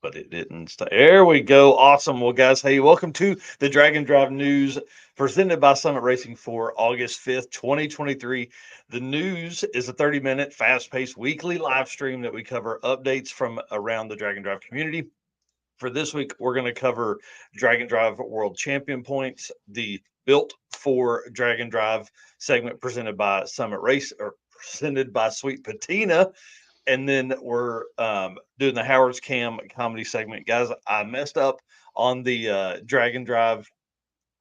but it didn't stay. There we go. Awesome. Well, guys, hey, welcome to the Dragon Drive News presented by Summit Racing for August 5th, 2023. The news is a 30-minute, fast-paced weekly live stream that we cover updates from around the Dragon Drive community. For this week, we're going to cover Dragon Drive World Champion points, the Built for Dragon Drive segment presented by Summit Race or presented by Sweet Patina. And then we're doing the Howard's Cam comedy segment. Guys, I messed up on the Dragon Drive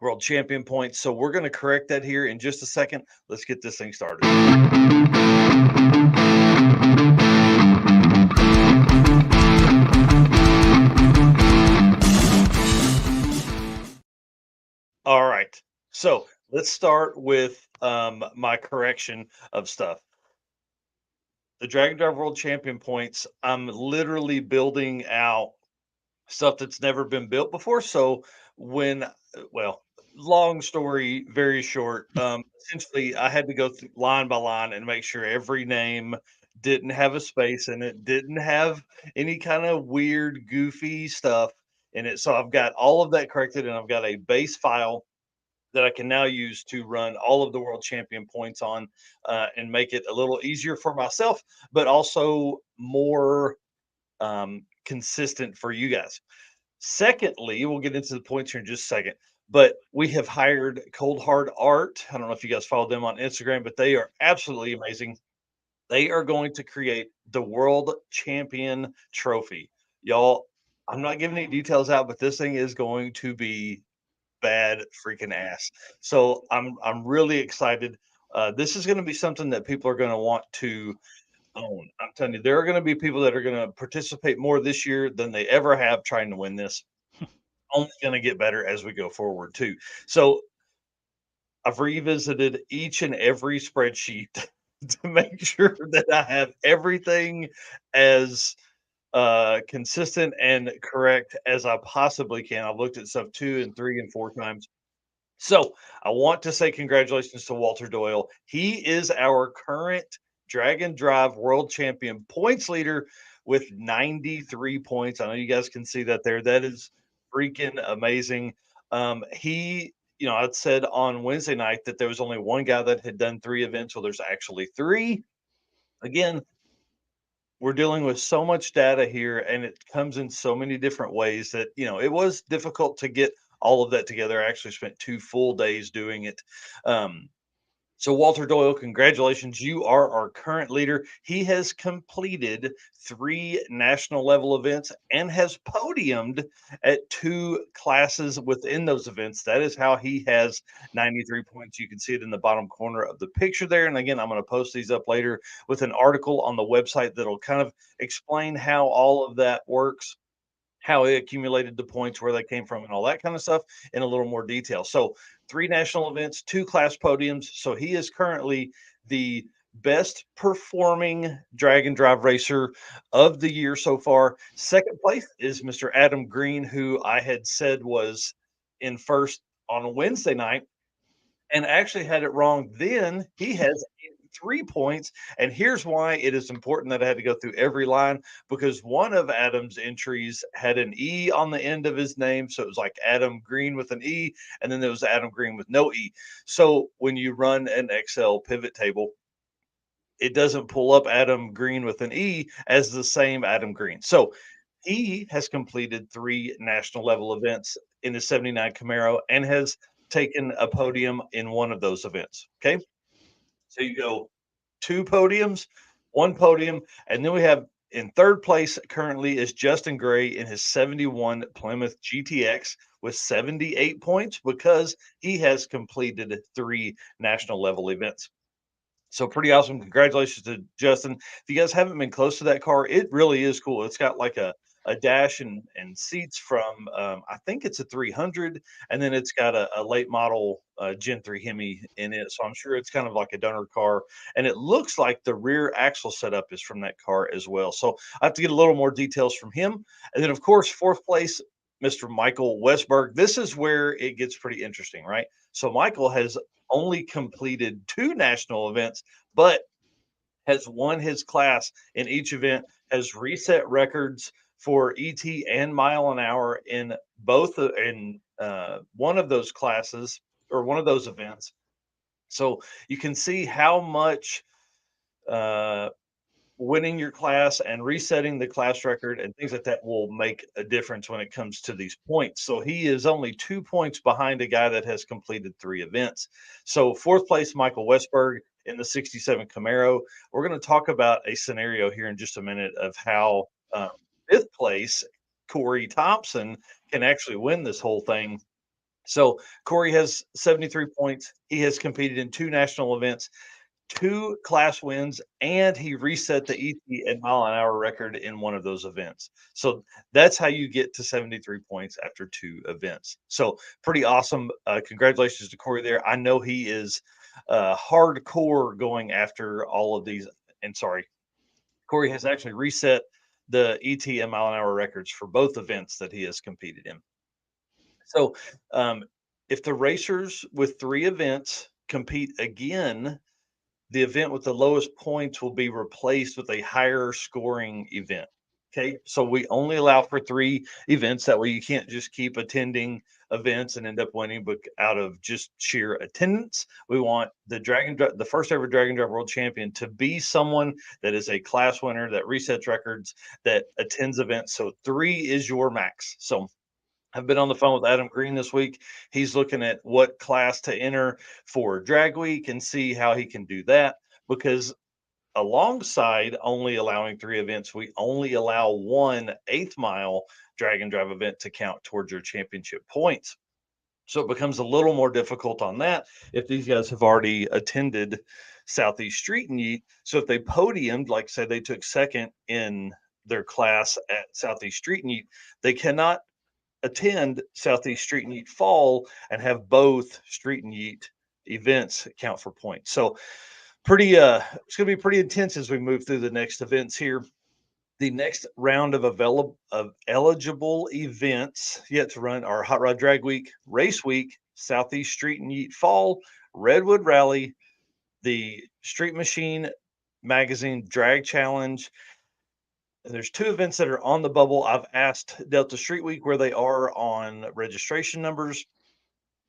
World Champion points. So we're going to correct that here in just a second. Let's get this thing started. All right. So let's start with my correction of stuff. The Dragon Drive World Champion points, I'm literally building out stuff that's never been built before. So well, long story, very short. Essentially, I had to go through line by line and make sure every name didn't have a space in it, didn't have any kind of weird, goofy stuff in it. So I've got all of that corrected, and I've got a base file that I can now use to run all of the world champion points on and make it a little easier for myself, but also more consistent for you guys. Secondly, we'll get into the points here in just a second, but we have hired Cold Hard Art. I don't know if you guys follow them on Instagram, but they are absolutely amazing. They are going to create the world champion trophy. Y'all, I'm not giving any details out, but this thing is going to be bad freaking ass. So I'm really excited. This is going to be something that people are going to want to own. I'm telling you, there are going to be people that are going to participate more this year than they ever have trying to win this. Only going to get better as we go forward too. So I've revisited each and every spreadsheet to make sure that I have everything as consistent and correct as I possibly can. I've looked at stuff 2 and 3 and 4 times. So I want to say congratulations to Walter Doyle. He is our current Dragon Drive World Champion points leader with 93 points. I know you guys can see that there. That is freaking amazing. I'd said on Wednesday night that there was only one guy that had done 3 events. Well, there's actually 3. Again, we're dealing with so much data here, and it comes in so many different ways that it was difficult to get all of that together. I actually spent 2 full days doing it. So Walter Doyle, congratulations. You are our current leader. He has completed 3 national level events and has podiumed at 2 classes within those events. That is how he has 93 points. You can see it in the bottom corner of the picture there. And again, I'm going to post these up later with an article on the website that'll kind of explain how all of that works, how he accumulated the points, where they came from, and all that kind of stuff in a little more detail. So 3 national events, 2 class podiums. So he is currently the best performing Dragon Drive racer of the year so far. Second place is Mr. Adam Green, who I had said was in first on Wednesday night and actually had it wrong then. He has 3 points. And here's why it is important that I had to go through every line, because one of Adam's entries had an E on the end of his name. So it was like Adam Green with an E, and then there was Adam Green with no E. So when you run an Excel pivot table, it doesn't pull up Adam Green with an E as the same Adam Green. So he has completed 3 national level events in his 79 Camaro and has taken a podium in one of those events. Okay. So you go 2 podiums, 1 podium, and then we have in third place currently is Justin Gray in his 71 Plymouth GTX with 78 points because he has completed 3 national level events. So pretty awesome. Congratulations to Justin. If you guys haven't been close to that car, it really is cool. It's got like a dash and seats from, I think it's a 300, and then it's got a late model Gen 3 Hemi in it. So I'm sure it's kind of like a donor car. And it looks like the rear axle setup is from that car as well. So I have to get a little more details from him. And then, of course, fourth place, Mr. Michael Westberg. This is where it gets pretty interesting, right? So Michael has only completed 2 national events, but has won his class in each event, has reset records for ET and mile an hour in both in one of those classes or one of those events. So you can see how much uh, winning your class and resetting the class record and things like that will make a difference when it comes to these points. So he is only 2 points behind a guy that has completed 3 events. So fourth place, Michael Westberg in the 67 Camaro. We're going to talk about a scenario here in just a minute of how fifth place, Corey Thompson, can actually win this whole thing. So Corey has 73 points. He has competed in 2 national events, 2 class wins, and he reset the ET and mile an hour record in one of those events. So that's how you get to 73 points after 2 events. So pretty awesome. Congratulations to Corey there. I know he is hardcore going after all of these. And sorry, Corey has actually reset the ET and mile an hour records for both events that he has competed in. So if the racers with 3 events compete again, the event with the lowest points will be replaced with a higher scoring event. Okay, so we only allow for 3 events. That way, you can't just keep attending events and end up winning, but out of just sheer attendance, we want the first ever Dragon Drive World Champion to be someone that is a class winner, that resets records, that attends events. So 3 is your max. So I've been on the phone with Adam Green this week. He's looking at what class to enter for drag week and see how he can do that, because alongside only allowing 3 events, we only allow one 8th mile drag and drive event to count towards your championship points. So it becomes a little more difficult on that if these guys have already attended Southeast Street and Yeet. So if they podiumed, like say they took second in their class at Southeast Street and Yeet, they cannot attend Southeast Street and Yeet Fall and have both Street and Yeet events count for points. So pretty it's going to be pretty intense as we move through the next events here. The next round of eligible events yet to run are Hot Rod Drag Week, Race Week, Southeast Street and Yeet Fall, Redwood Rally, the Street Machine Magazine Drag Challenge. And there's 2 events that are on the bubble. I've asked Delta Street Week where they are on registration numbers.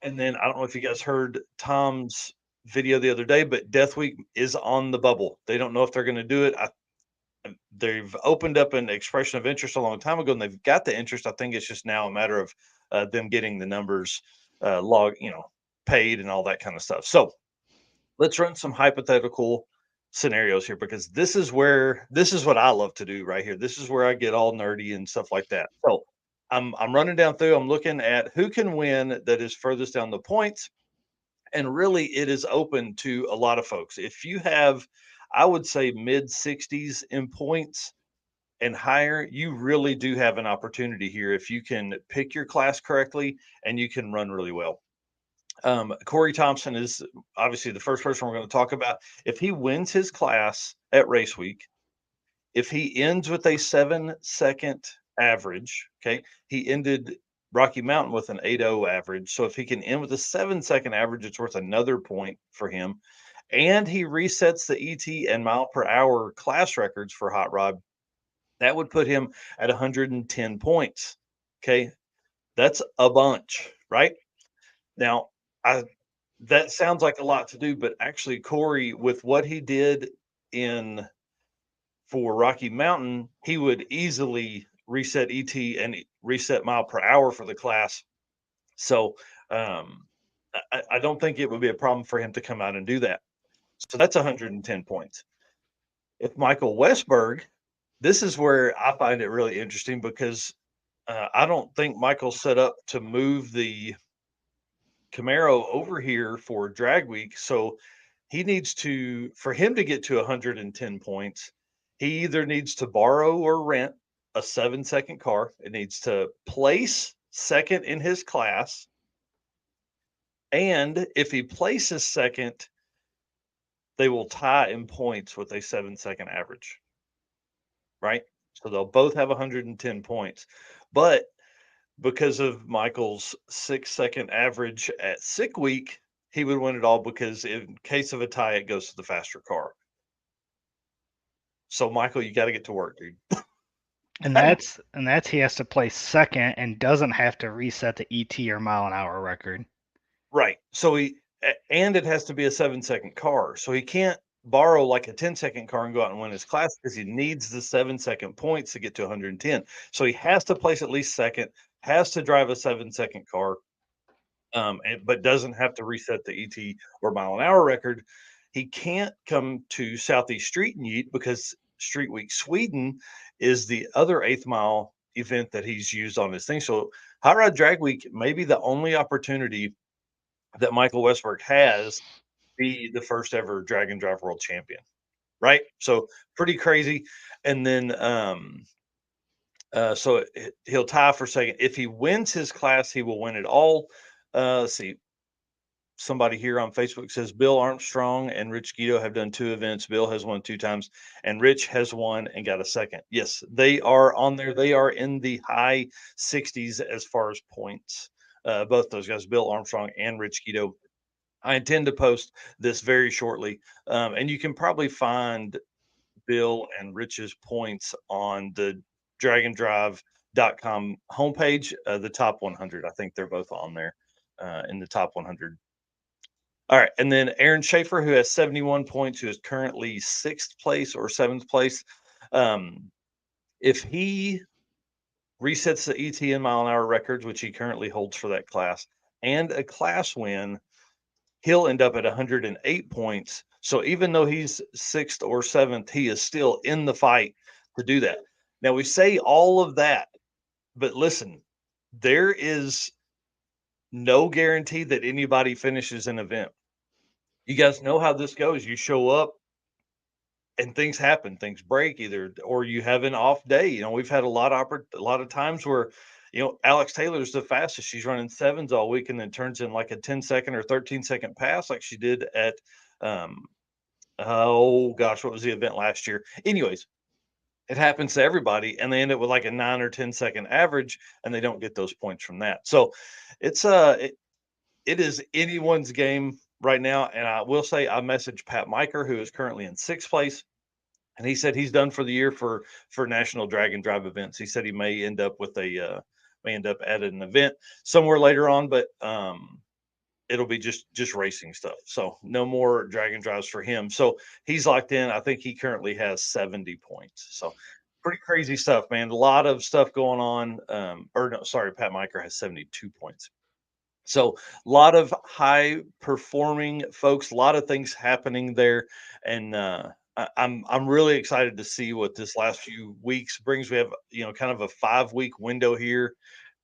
And then I don't know if you guys heard Tom's video the other day, but Death Week is on the bubble. They don't know if they're going to do it. They've opened up an expression of interest a long time ago, and they've got the interest. I think it's just now a matter of them getting the numbers paid and all that kind of stuff. So let's run some hypothetical scenarios here, because this is what I love to do right here. This is where I get all nerdy and stuff like that. So I'm running down through. I'm looking at who can win that is furthest down the points, and really it is open to a lot of folks. If you have, I would say, mid 60s in points and higher, you really do have an opportunity here if you can pick your class correctly and you can run really well. Corey Thompson is obviously the first person we're going to talk about. If he wins his class at race week, if he ends with a 7-second average, okay, he ended Rocky Mountain with an 8.0 average. So if he can end with a 7-second average, it's worth another point for him. And he resets the ET and mile per hour class records for Hot Rod. That would put him at 110 points. Okay. That's a bunch, right? Now, I that sounds like a lot to do, but actually, Corey, with what he did in for Rocky Mountain, he would easily reset ET and reset mile per hour for the class. So I don't think it would be a problem for him to come out and do that. So that's 110 points. If Michael Westberg, this is where I find it really interesting, because I don't think Michael's set up to move the Camaro over here for drag week. So he needs to, for him to get to 110 points, he either needs to borrow or rent a 7-second car. It needs to place second in his class. And if he places second, they will tie in points with a 7-second average, right? So they'll both have 110 points. But because of Michael's 6-second average at sick week, he would win it all, because in case of a tie, it goes to the faster car. So Michael, you got to get to work, dude. And that's he has to place second and doesn't have to reset the ET or mile an hour record. Right. So and it has to be a 7-second car. So he can't borrow like a 10-second car and go out and win his class because he needs the 7-second points to get to 110. So he has to place at least second, has to drive a 7-second car, but doesn't have to reset the ET or mile an hour record. He can't come to Southeast Street and Yeet because Street Week Sweden is the other eighth mile event that he's used on his thing. So Hot Rod Drag Week may be the only opportunity that Michael Westberg has be the first ever drag and drive world champion, right? So pretty crazy. And then so he'll tie for second. If he wins his class, he will win it all. Let's see. Somebody here on Facebook says Bill Armstrong and Rich Guido have done 2 events. Bill has won 2 times, and Rich has won and got a second. Yes, they are on there. They are in the high 60s as far as points. Both those guys, Bill Armstrong and Rich Guido. I intend to post this very shortly, and you can probably find Bill and Rich's points on the dragondrive.com homepage, the top 100. I think they're both on there in the top 100. All right, and then Aaron Schaefer, who has 71 points, who is currently 6th place or 7th place. If he resets the ETN mile an hour records, which he currently holds for that class, and a class win, he'll end up at 108 points. So even though he's 6th or 7th, he is still in the fight to do that. Now we say all of that, but listen, there is no guarantee that anybody finishes an event. You guys know how this goes. You show up and things happen, things break either, or you have an off day. We've had a lot of times where, Alex Taylor's the fastest. She's running sevens all week and then turns in like a 10-second or 13-second pass like she did at, um, oh gosh, what was the event last year? Anyways, it happens to everybody and they end up with like a 9 or 10-second average and they don't get those points from that. So it's it is anyone's game right now. And I will say I messaged Pat Miker, who is currently in 6th place, and he said he's done for the year for national drag and drive events. He said he may end up at an event somewhere later on, but it'll be just racing stuff. So no more drag and drives for him. So he's locked in. I think he currently has 70 points. So pretty crazy stuff, man. A lot of stuff going on. Or no, sorry, Pat Miker has 72 points. So a lot of high performing folks, a lot of things happening there, and I'm really excited to see what this last few weeks brings. We have kind of a 5 week window here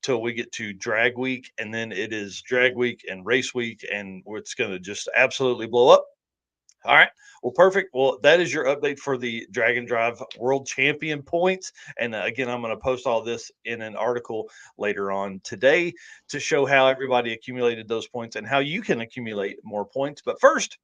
till we get to drag week, and then it is drag week and race week, and it's going to just absolutely blow up. All right. Well, perfect. Well, that is your update for the Dragon Drive World Champion points. And again, I'm going to post all this in an article later on today to show how everybody accumulated those points and how you can accumulate more points. But first,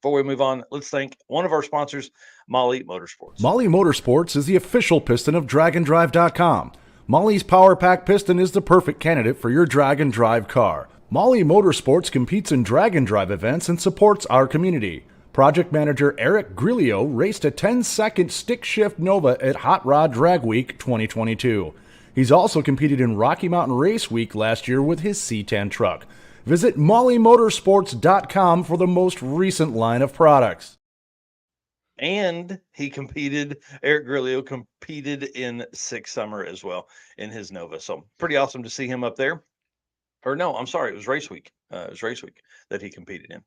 before we move on, let's thank one of our sponsors, Molly Motorsports. Molly Motorsports is the official piston of DragonDrive.com. Molly's Power Pack piston is the perfect candidate for your drag and drive car. Molly Motorsports competes in drag and drive events and supports our community. Project manager Eric Grillo raced a 10-second stick shift Nova at Hot Rod Drag Week 2022. He's also competed in Rocky Mountain Race Week last year with his C10 truck. Visit mollymotorsports.com for the most recent line of products. And Eric Grillo competed in Six Summer as well in his Nova. So pretty awesome to see him up there. Or no, I'm sorry, it was race week. It was race week that he competed in.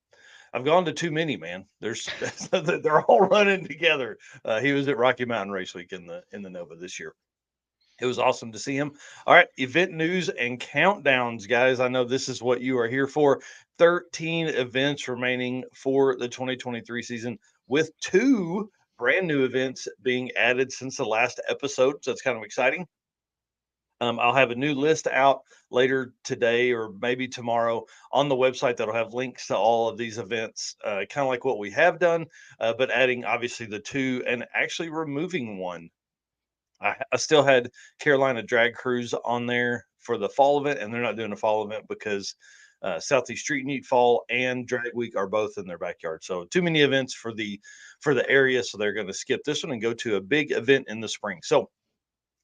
I've gone to too many, man. They're all running together. He was at Rocky Mountain Race Week in the Nova this year. It was awesome to see him. All right, event news and countdowns, guys. I know this is what you are here for. 13 events remaining for the 2023 season, with 2 brand new events being added since the last episode. So it's kind of exciting. I'll have a new list out later today or maybe tomorrow on the website that'll have links to all of these events, kind of like what we have done, but adding obviously the 2 and actually removing 1. I still had Carolina Drag Cruise on there for the fall event, and they're not doing a fall event because Southeast Street Meet Fall and Drag Week are both in their backyard. So too many events for the area, so they're going to skip this one and go to a big event in the spring. So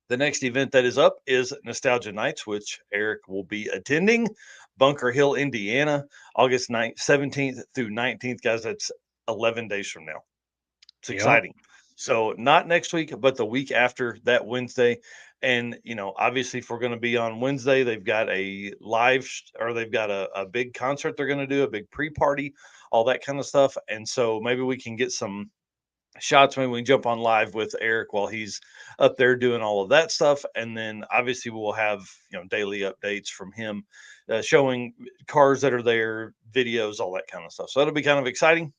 The next event that is up is Nostalgia Nights, which Eric will be attending. Bunker Hill, Indiana, August 9th, 17th through 19th. Guys, that's 11 days from now. It's Yep. exciting. So not next week, but the week after that Wednesday. And obviously, if we're going to be on Wednesday, they've got a or they've got a big concert they're going to do, a big pre-party, all that kind of stuff. And so maybe we can get some shots. Maybe we can jump on live with Eric while he's up there doing all of that stuff. And then obviously we'll have daily updates from him, showing cars that are there, videos, all that kind of stuff. So that'll be kind of exciting.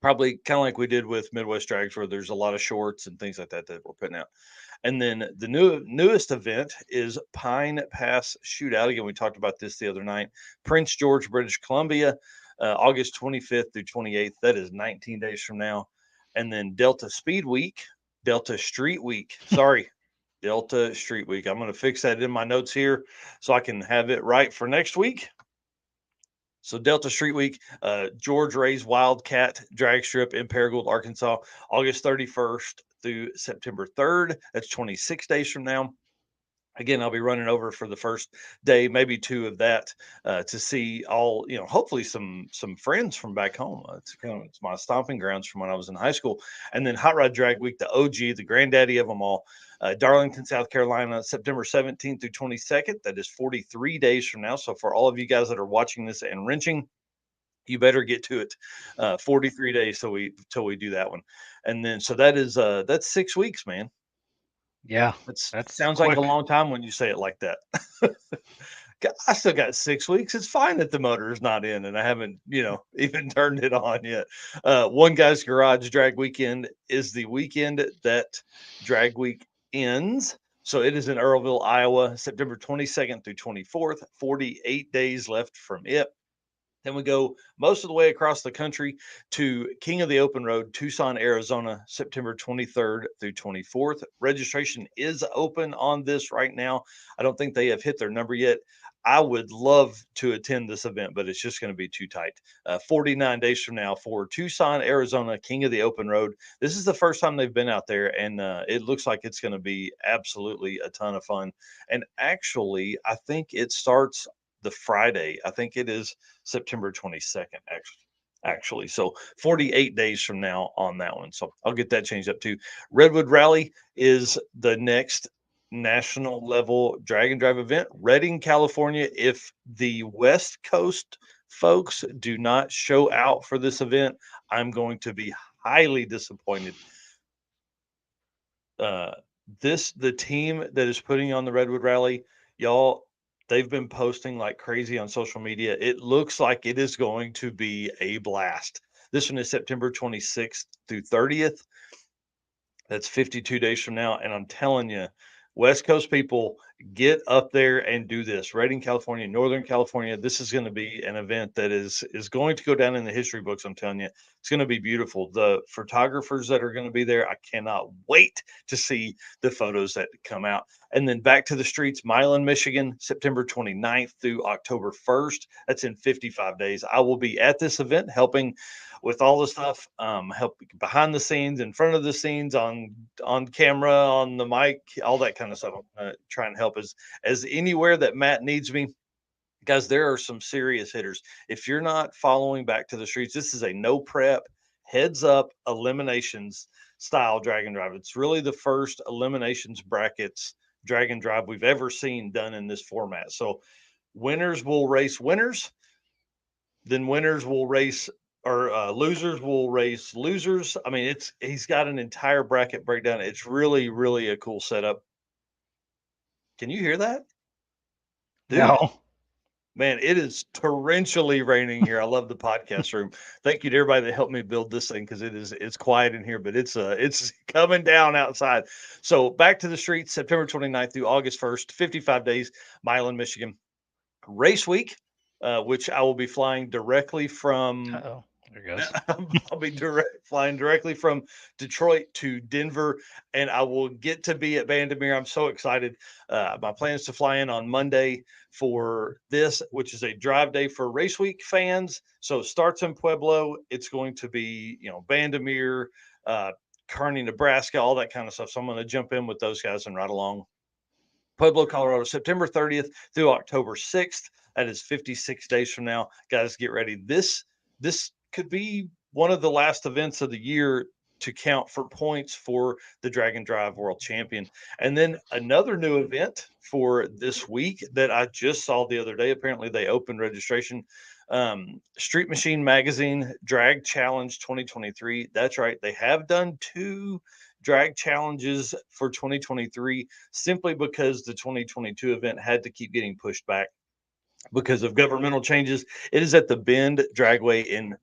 Probably kind of like we did with Midwest Drags, where there's a lot of shorts and things like that that we're putting out. And then the newest event is Pine Pass Shootout. Again, we talked about this the other night. Prince George, British Columbia, August 25th through 28th. That is 19 days from now. And then Delta Street Week. Sorry, Delta Street Week. I'm going to fix that in my notes here so I can have it right for next week. So Delta Street Week, George Ray's Wildcat Drag Strip in Paragould, Arkansas, August 31st through September 3rd. That's 26 days from now. Again, I'll be running over for the first day, maybe two of that, to see all, hopefully some friends from back home. It's my stomping grounds from when I was in high school. And then Hot Rod Drag Week, the OG, the granddaddy of them all, Darlington, South Carolina, September 17th through 22nd. That is 43 days from now. So for all of you guys that are watching this and wrenching, you better get to it. 43 days till we do that one. And then so that's 6 weeks, man. Yeah, That that's sounds like a quick. long time when you say it like that. I still got 6 weeks. It's fine that the motor is not in and I haven't, even turned it on yet. One Guy's Garage Drag Weekend is the weekend that Drag Week ends. So it is in Earlville, Iowa, September 22nd through 24th. 48 days left from it. Then we go most of the way across the country to King of the Open Road, Tucson, Arizona, September 23rd through 24th. Registration is open on this right now. I don't think they have hit their number yet. I would love to attend this event, but it's just going to be too tight. 49 days from now for Tucson, Arizona, King of the Open Road. This is the first time they've been out there, and it looks like it's going to be absolutely a ton of fun. And actually, I think it starts the Friday. I think it is September 22nd, actually. So 48 days from now on that one. So I'll get that changed up too. Redwood Rally is the next national level drag and drive event. Redding, California. If the West Coast folks do not show out for this event, I'm going to be highly disappointed. The team that is putting on the Redwood Rally, y'all, they've been posting like crazy on social media. It looks like it is going to be a blast. This one is September 26th through 30th. That's 52 days from now. And I'm telling you, West Coast people, get up there and do this. Redding, California, Northern California. This is going to be an event that is going to go down in the history books. I'm telling you, it's going to be beautiful. The photographers that are going to be there, I cannot wait to see the photos that come out. And then back to the streets, Milan, Michigan, September 29th through October 1st. That's in 55 days. I will be at this event helping with all the stuff, help behind the scenes, in front of the scenes, on camera, on the mic, all that kind of stuff. I'm gonna try and help as anywhere that Matt needs me. Guys, there are some serious hitters. If you're not following Back to the Streets, this is a no prep, heads up eliminations style drag and drive. It's really the first eliminations brackets drag and drive we've ever seen done in this format. So winners will race winners, then winners will race, or losers will race losers. I mean, he's got an entire bracket breakdown. It's really, really a cool setup. Can you hear that? Dude, No. man, it is torrentially raining here. I love the podcast room. Thank you to everybody that helped me build this thing, because it's quiet in here, but it's coming down outside. So Back to the Streets, September 29th through August 1st, 55 days, Milan, Michigan. Race week, which I will be flying directly from. Oh, there it goes. I'll be flying directly from Detroit to Denver, and I will get to be at Bandamere. I'm so excited. My plan is to fly in on Monday for this, which is a drive day for Race Week fans. So it starts in Pueblo. It's going to be, Bandamere, Kearney, Nebraska, all that kind of stuff. So I'm going to jump in with those guys and ride along. Pueblo, Colorado, September 30th through October 6th. That is 56 days from now. Guys, get ready. This could be one of the last events of the year to count for points for the Drag and Drive World Champion. And then another new event for this week that I just saw the other day. Apparently they opened registration. Street Machine Magazine Drag Challenge 2023. That's right. They have done 2 drag challenges for 2023 simply because the 2022 event had to keep getting pushed back because of governmental changes. It is at the Bend Dragway in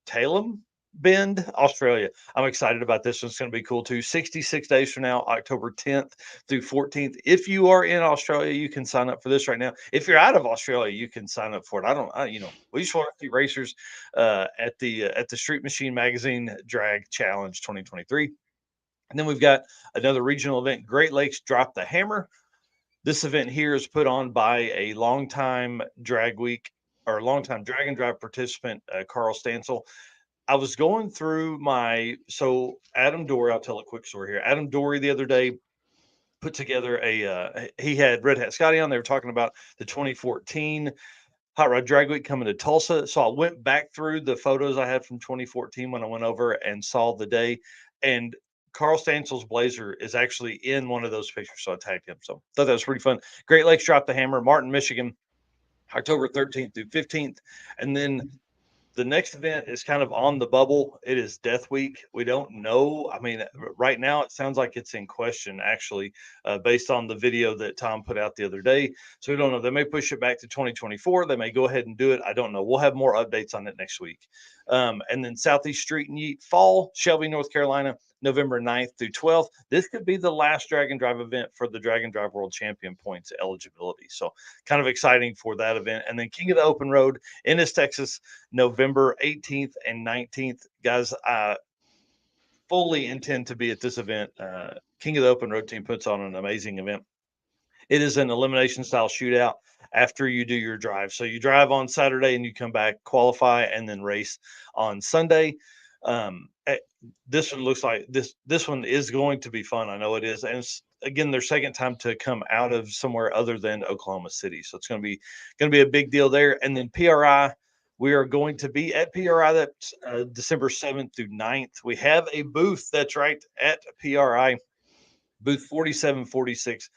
Talem Bend, Australia. I'm excited about this one. It's going to be cool too. 66 days from now, October 10th through 14th. If you are in Australia, you can sign up for this right now. If you're out of Australia, you can sign up for it. We just want to see racers at the Street Machine Magazine Drag Challenge 2023. And then we've got another regional event, Great Lakes Drop the Hammer. This event here is put on by a longtime drag and drive participant, Carl Stansel. I was going through Adam Dory, I'll tell a quick story here. Adam Dory the other day put together he had Red Hat Scotty on. They were talking about the 2014 Hot Rod Drag Week coming to Tulsa. So I went back through the photos I had from 2014 when I went over and saw the day. And Carl Stansel's blazer is actually in one of those pictures. So I tagged him. So thought that was pretty fun. Great Lakes Drop the Hammer, Martin, Michigan, October 13th through 15th. And then the next event is kind of on the bubble. It is Death Week. We don't know. I mean, right now it sounds like it's in question, actually, based on the video that Tom put out the other day. So we don't know. They may push it back to 2024. They may go ahead and do it. I don't know. We'll have more updates on it next week. And then Southeast Street and Yeet Fall, Shelby, North Carolina, November 9th through 12th. This could be the last Drag and Drive event for the Drag and Drive World Champion points eligibility. So kind of exciting for that event. And then King of the Open Road, Ennis, Texas, November 18th and 19th. Guys, I fully intend to be at this event. King of the Open Road team puts on an amazing event. It is an elimination style shootout after you do your drive. So you drive on Saturday and you come back, qualify, and then race on Sunday. This one looks like this one is going to be fun. I know it is. And it's, again, their second time to come out of somewhere other than Oklahoma City. So it's going to be a big deal there. And then PRI, we are going to be at PRI that's December 7th through 9th. We have a booth that's right at PRI, booth 4746.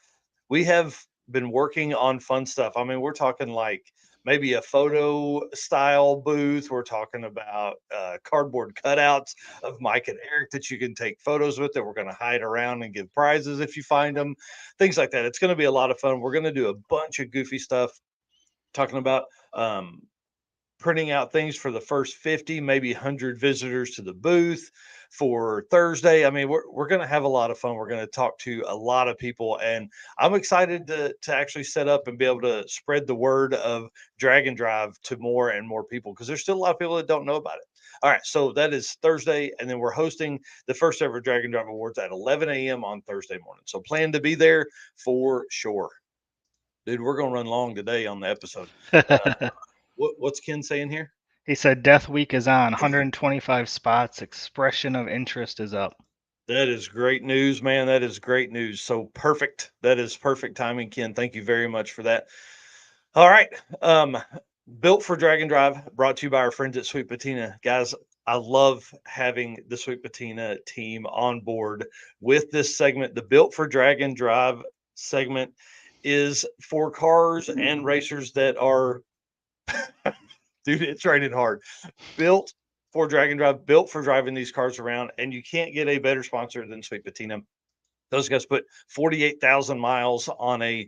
We have been working on fun stuff. I mean, we're talking like maybe a photo style booth. We're talking about cardboard cutouts of Mike and Eric that you can take photos with that we're going to hide around and give prizes if you find them, things like that. It's going to be a lot of fun. We're going to do a bunch of goofy stuff, talking about printing out things for the first 50, maybe 100 visitors to the booth for Thursday. I mean, we're going to have a lot of fun. We're going to talk to a lot of people, and I'm excited to actually set up and be able to spread the word of Drag and Drive to more and more people, because there's still a lot of people that don't know about it. All right, so that is Thursday, and then we're hosting the first ever Drag and Drive Awards at 11 a.m. on Thursday morning. So plan to be there for sure. Dude, we're going to run long today on the episode. What's Ken saying here? He said Death Week is on, 125 spots. Expression of interest is up. That is great news, man. That is great news. So perfect. That is perfect timing, Ken. Thank you very much for that. All right. Built for Drag and Drive, brought to you by our friends at Sweet Patina. Guys, I love having the Sweet Patina team on board with this segment. The Built for Drag and Drive segment is for cars and racers that are dude, it's raining hard. Built for Drag and Drive, built for driving these cars around, and you can't get a better sponsor than Sweet Patina. Those guys put 48,000 miles on a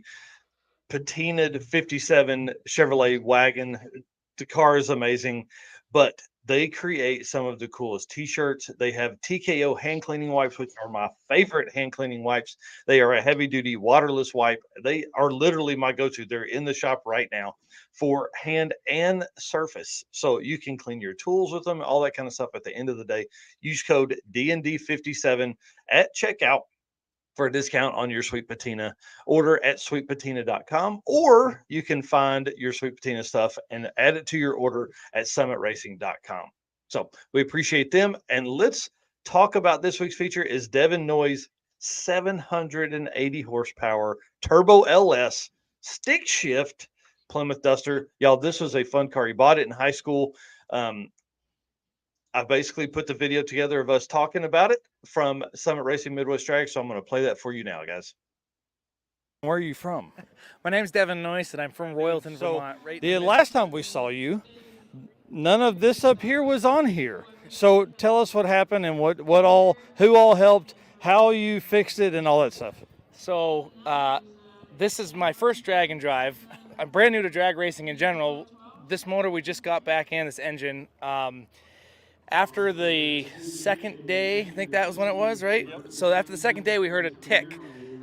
patinaed 57 Chevrolet wagon. The car is amazing, but they create some of the coolest t-shirts. They have TKO hand cleaning wipes, which are my favorite hand cleaning wipes. They are a heavy duty waterless wipe. They are literally my go-to. They're in the shop right now for hand and surface. So you can clean your tools with them, all that kind of stuff. At the end of the day, use code DND57 at checkout for a discount on your Sweet Patina order at sweetpatina.com, or you can find your Sweet Patina stuff and add it to your order at summitracing.com. So we appreciate them, and let's talk about this week's feature is Devin Noyes' 780 horsepower turbo LS stick shift Plymouth Duster. Y'all, this was a fun car. He bought it in high school. I basically put the video together of us talking about it from Summit Racing Midwest Drag, so I'm going to play that for you now, guys. Where are you from? My name's Devin Noyes, and I'm from Royalton, Vermont. Right The last time we saw you, none of this up here was on here. So tell us what happened and who all helped, how you fixed it, and all that stuff. So this is my first drag and drive. I'm brand new to drag racing in general. This motor we just got back in, this engine. After the second day, I think that was when it was, right? Yep. So after the second day, we heard a tick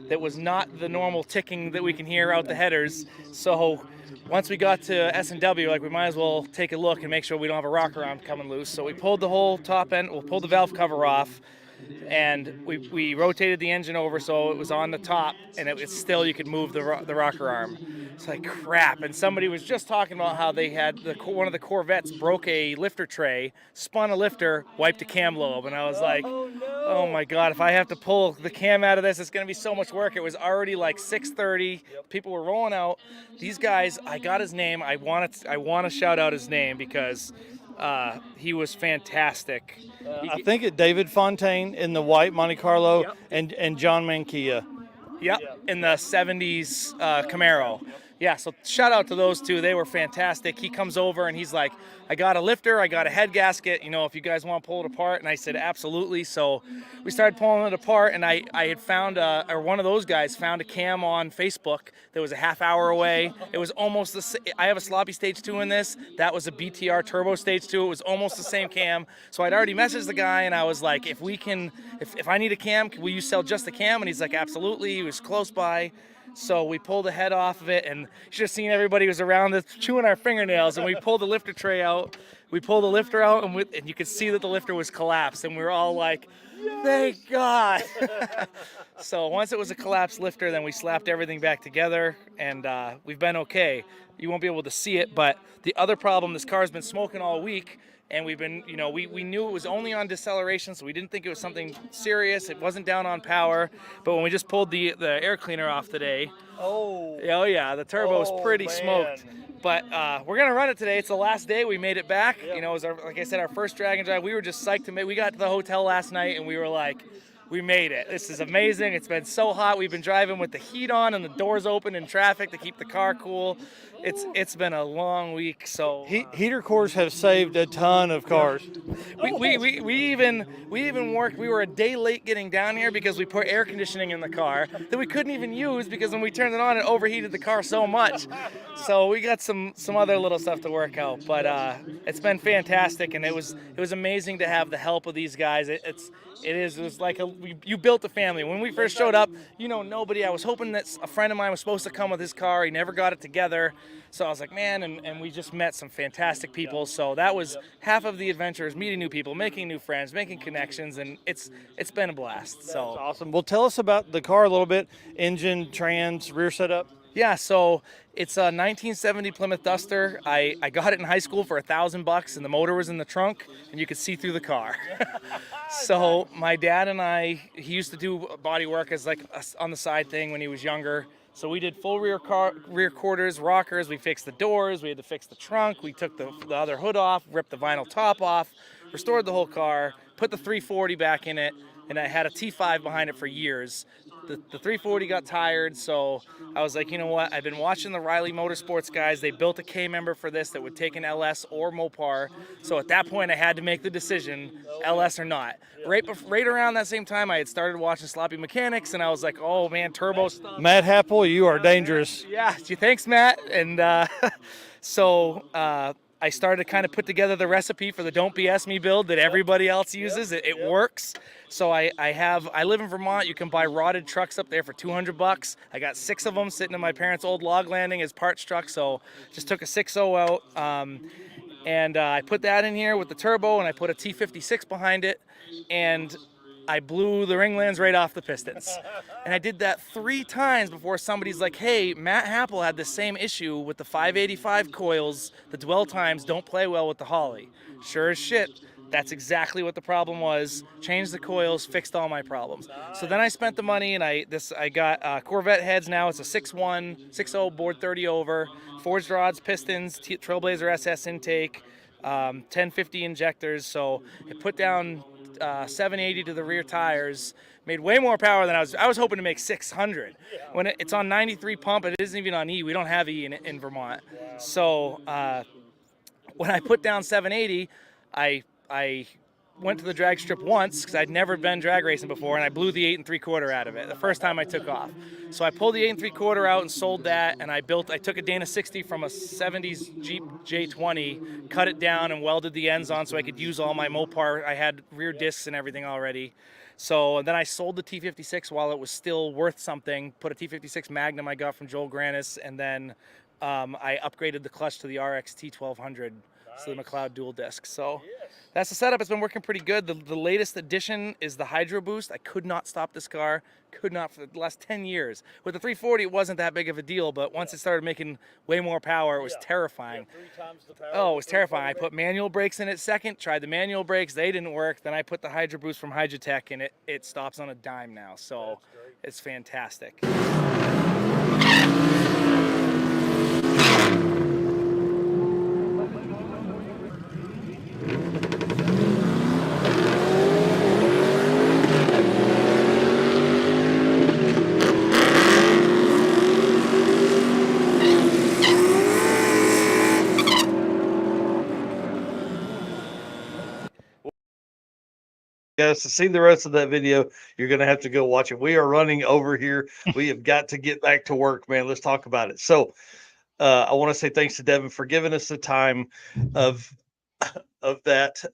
that was not the normal ticking that we can hear out the headers. So once we got to S&W, like, we might as well take a look and make sure we don't have a rocker arm coming loose. So we pulled the whole top end, we'll pull the valve cover off, and we rotated the engine over so it was on the top, and it was still, you could move the rocker arm. It's like, crap. And somebody was just talking about how they had one of the Corvettes broke a lifter tray, spun a lifter, wiped a cam lobe, and I was like, oh my God, if I have to pull the cam out of this, it's going to be so much work. It was already like 6:30. People were rolling out. These guys, I got his name. I want to shout out his name because he was fantastic. I think it's David Fontaine in the white Monte Carlo, and John Mankia. Yep, in the 70s Camaro. Yeah, so shout out to those two. They were fantastic. He comes over and he's like, I got a lifter, I got a head gasket, if you guys want to pull it apart. And I said, absolutely. So we started pulling it apart, and I had found, or one of those guys found a cam on Facebook that was a half hour away. It was almost I have a sloppy stage 2 in this. That was a BTR turbo stage 2. It was almost the same cam. So I'd already messaged the guy, and I was like, if I need a cam, will you sell just the cam? And he's like, absolutely. He was close by. So we pulled the head off of it, and you should have seen everybody was around us chewing our fingernails, and we pulled the lifter tray out. We pulled the lifter out, and you could see that the lifter was collapsed, and we were all like, thank God. So once it was a collapsed lifter, then we slapped everything back together, and we've been okay. You won't be able to see it, but the other problem, this car's been smoking all week, and we've been, we knew it was only on deceleration, so we didn't think it was something serious. It wasn't down on power, but when we just pulled the air cleaner off today, oh yeah, the turbo's pretty smoked. But we're gonna run it today. It's the last day. We made it back. Yep. It was like I said, our first drag and drive. We were just psyched to make. We got to the hotel last night, and we were like, we made it. This is amazing. It's been so hot. We've been driving with the heat on and the doors open in traffic to keep the car cool. It's been a long week. So heater cores have saved a ton of cars. We even worked. We were a day late getting down here because we put air conditioning in the car that we couldn't even use because when we turned it on, it overheated the car so much. So we got some other little stuff to work out. But it's been fantastic, and it was amazing to have the help of these guys. It was like you built a family. When we first showed up, nobody. I was hoping that a friend of mine was supposed to come with his car. He never got it together. So I was like, man, and we just met some fantastic people. So that was half of the adventure, is meeting new people, making new friends, making connections, and it's been a blast. So that's awesome. Well, tell us about the car a little bit. Engine, trans, rear setup. Yeah, so it's a 1970 Plymouth Duster. I got it in high school for $1,000, and the motor was in the trunk, and you could see through the car. So my dad and he used to do body work as like on the side thing when he was younger. So we did full rear quarters, rockers. We fixed the doors. We had to fix the trunk. We took the other hood off, ripped the vinyl top off, restored the whole car, put the 340 back in it, and I had a T5 behind it for years. The 340 got tired, so I was like, you know what? I've been watching the Riley Motorsports guys. They built a K-member for this that would take an LS or Mopar. So at that point, I had to make the decision, LS or not. Right around that same time, I had started watching Sloppy Mechanics, and I was like, oh man, turbo stuff. Matt Happel, you are dangerous. Yeah, thanks, Matt. And so I started to kind of put together the recipe for the Don't BS Me build that everybody else uses. It works. So I live in Vermont. You can buy rotted trucks up there for $200. I got 6 of them sitting in my parents' old log landing as parts truck. So just took a 6.0 out. And I put that in here with the turbo, and I put a T56 behind it. And I blew the ringlands right off the pistons. And I did that 3 times before somebody's like, hey, Matt Happel had the same issue with the 585 coils. The dwell times don't play well with the Holly. Sure as shit, That's exactly what the problem was. Changed the coils, fixed all my problems. So then I spent the money, and I got Corvette heads now. It's a 6.1, 6.0 board 30 over, forged rods, pistons, Trailblazer SS intake, 1050 injectors. So it put down 780 to the rear tires, made way more power than I was hoping to make 600. When it's on 93 pump, it isn't even on E. We don't have E in Vermont. So when I put down 780, I went to the drag strip once because I'd never been drag racing before, and I blew the 8 3/4 out of it the first time I took off. So I pulled the 8 3/4 out and sold that, and I took a Dana 60 from a 70s Jeep J20, cut it down and welded the ends on so I could use all my Mopar. I had rear discs and everything already. So then I sold the T56 while it was still worth something, put a T56 Magnum I got from Joel Granis, and then I upgraded the clutch to the RX T1200 Slim McLeod dual disc. So that's the setup. It's been working pretty good. The latest addition is the Hydro Boost. I could not stop this car. Could not for the last 10 years. With the 340, it wasn't that big of a deal, but once it started making way more power, it was terrifying. 3 times the power. Oh, it was terrifying. I put manual brakes in it second, tried the manual brakes. They didn't work. Then I put the Hydro Boost from Hydrotech, and it stops on a dime now. So it's fantastic. Guys, to see the rest of that video, you're going to have to go watch it. We are running over here. We have got to get back to work, man. Let's talk about it. So I want to say thanks to Devin for giving us the time of that.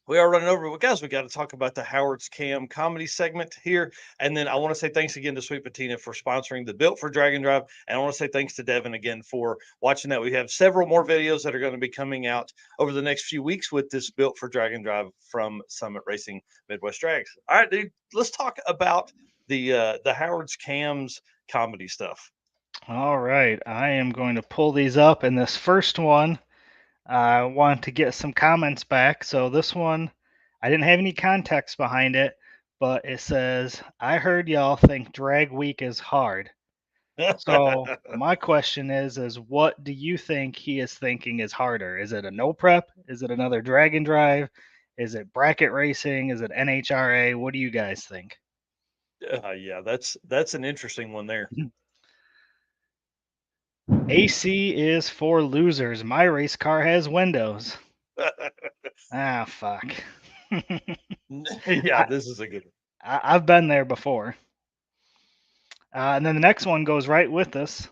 We are running over, but guys, we got to talk about the Howard's Cam comedy segment here. And then I want to say thanks again to Sweet Patina for sponsoring the Built for Drag and Drive. And I want to say thanks to Devin again for watching that. We have several more videos that are going to be coming out over the next few weeks with this Built for Drag and Drive from Summit Racing Midwest Drags. All right, dude, let's talk about the Howard's Cam's comedy stuff. All right, I am going to pull these up, and this first one, I want to get some comments back. So this one, I didn't have any context behind it, but it says, I heard y'all think drag week is hard. So my question is what do you think he is thinking is harder? Is it a no prep? Is it another drag and drive? Is it bracket racing? Is it NHRA? What do you guys think? Yeah, that's an interesting one there. AC is for losers. My race car has windows. Ah, fuck. Yeah, this is a good one. I've been there before. And then the next one goes right with this.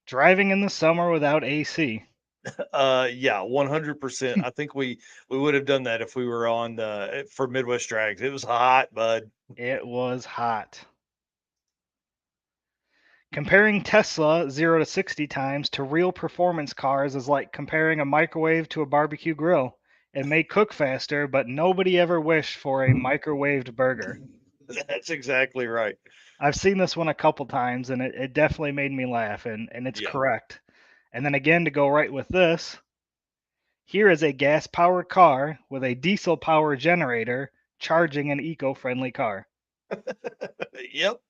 Driving in the summer without AC. Yeah, 100%. I think we would have done that if we were on for Midwest Drags. It was hot, bud. It was hot. Comparing Tesla 0 to 60 times to real performance cars is like comparing a microwave to a barbecue grill. It may cook faster, but nobody ever wished for a microwaved burger. That's exactly right. I've seen this one a couple times, and it definitely made me laugh, and it's correct. And then again, to go right with this, here is a gas-powered car with a diesel-powered generator charging an eco-friendly car. Yep.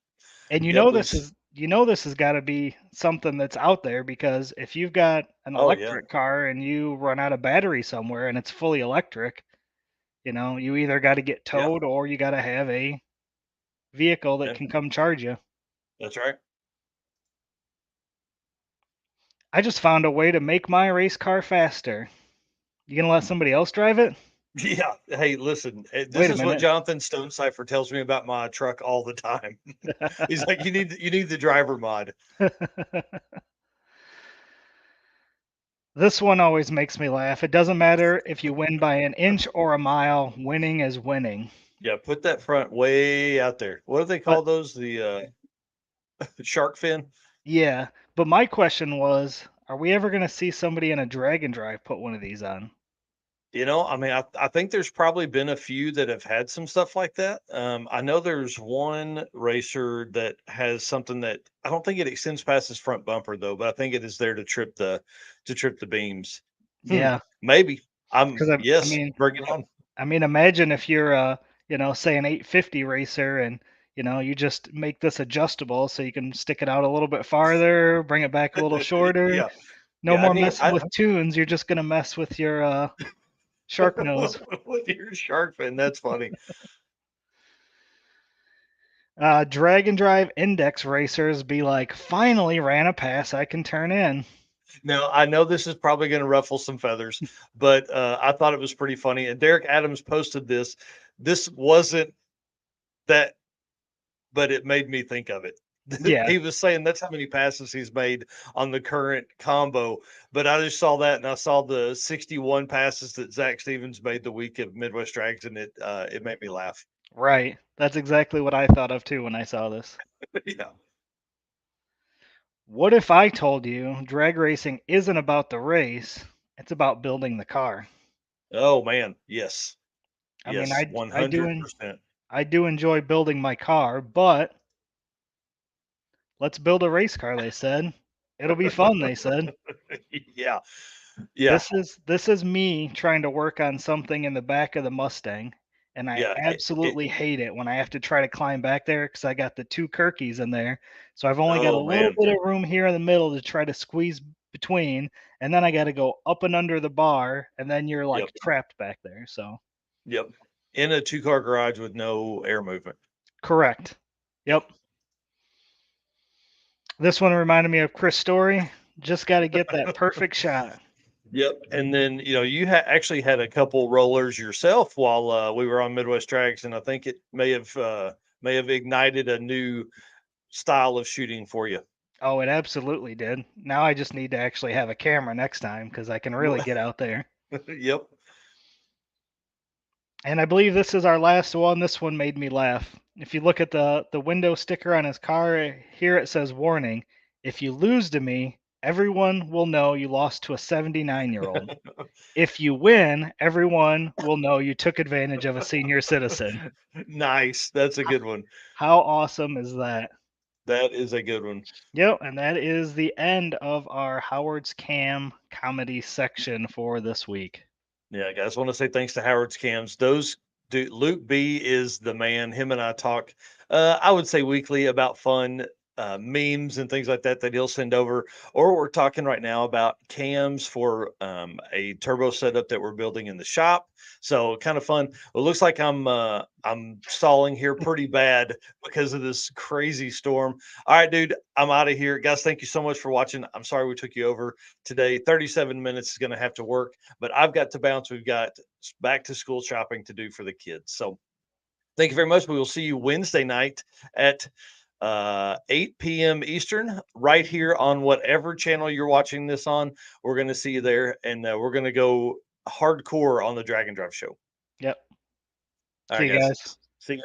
And you know this has got to be something that's out there, because if you've got an electric car and you run out of battery somewhere and it's fully electric, you either got to get towed or you got to have a vehicle that can come charge you. That's right. I just found a way to make my race car faster. You gonna let somebody else drive it? Yeah. Hey, listen, this is what Jonathan Stonecipher tells me about my truck all the time. He's like, you need the driver mod. This one always makes me laugh. It doesn't matter if you win by an inch or a mile, winning is winning. Yeah, put that front way out there. What do they call those? The shark fin? Yeah, but my question was, are we ever going to see somebody in a drag and drive put one of these on? I mean, I think there's probably been a few that have had some stuff like that. I know there's one racer that has something that I don't think it extends past his front bumper though, but I think it is there to trip the beams. Yeah, Maybe. Because yes, bring it on. I mean, imagine if you're say an 850 racer and you just make this adjustable so you can stick it out a little bit farther, bring it back a little shorter. Yeah. No Yeah, more messing with tunes. You're just gonna mess with your shark nose. with your shark fin. That's funny. Drag and drive index racers be like, finally ran a pass I can turn in. Now, I know this is probably going to ruffle some feathers, but I thought it was pretty funny. And Derek Adams posted this. This wasn't that, but it made me think of it. Yeah. He was saying that's how many passes he's made on the current combo. But I just saw that, and I saw the 61 passes that Zach Stevens made the week of Midwest Drags, and it made me laugh. Right. That's exactly what I thought of too when I saw this. Yeah. What if I told you drag racing isn't about the race, it's about building the car? Oh man, yes. I mean, Yes, I do 100%. I do enjoy building my car, but let's build a race car, they said. It'll be fun, they said. Yeah. Yeah. This is me trying to work on something in the back of the Mustang, and I Yeah. absolutely hate it when I have to try to climb back there because I got the two Kirkies in there. So I've only got a Oh little man. bit of room here in the middle to try to squeeze between, and then I got to go up and under the bar, and then you're like Yep. trapped back there. So Yep. In a 2-car garage with no air movement. correct. Yep. This one reminded me of Chris Story. Just got to get that perfect shot. Yep. And then, you actually had a couple rollers yourself while we were on Midwest Tracks, and I think it may have ignited a new style of shooting for you. Oh, it absolutely did. Now I just need to actually have a camera next time because I can really get out there. Yep. And I believe this is our last one. This one made me laugh. If you look at the window sticker on his car, here it says warning. If you lose to me, everyone will know you lost to a 79-year-old. If you win, everyone will know you took advantage of a senior citizen. Nice. That's a good one. How awesome is that? That is a good one. Yep, and that is the end of our Howard's Cam comedy section for this week. Yeah, guys, want to say thanks to Howard's Cams. Luke B is the man. Him and I talk, I would say weekly about fun memes and things like that he'll send over. Or we're talking right now about cams for a turbo setup that we're building in the shop. So kind of fun. It looks like I'm stalling here pretty bad because of this crazy storm. All right, dude, I'm out of here. Guys, thank you so much for watching. I'm sorry we took you over today. 37 minutes is going to have to work, but I've got to bounce. We've got back to school shopping to do for the kids. So thank you very much. We will see you Wednesday night at 8 p.m. Eastern, right here on whatever channel you're watching this on. We're going to see you there, and we're going to go hardcore on the Drag and Drive show. Yep. All See right, you guys. guys. See you.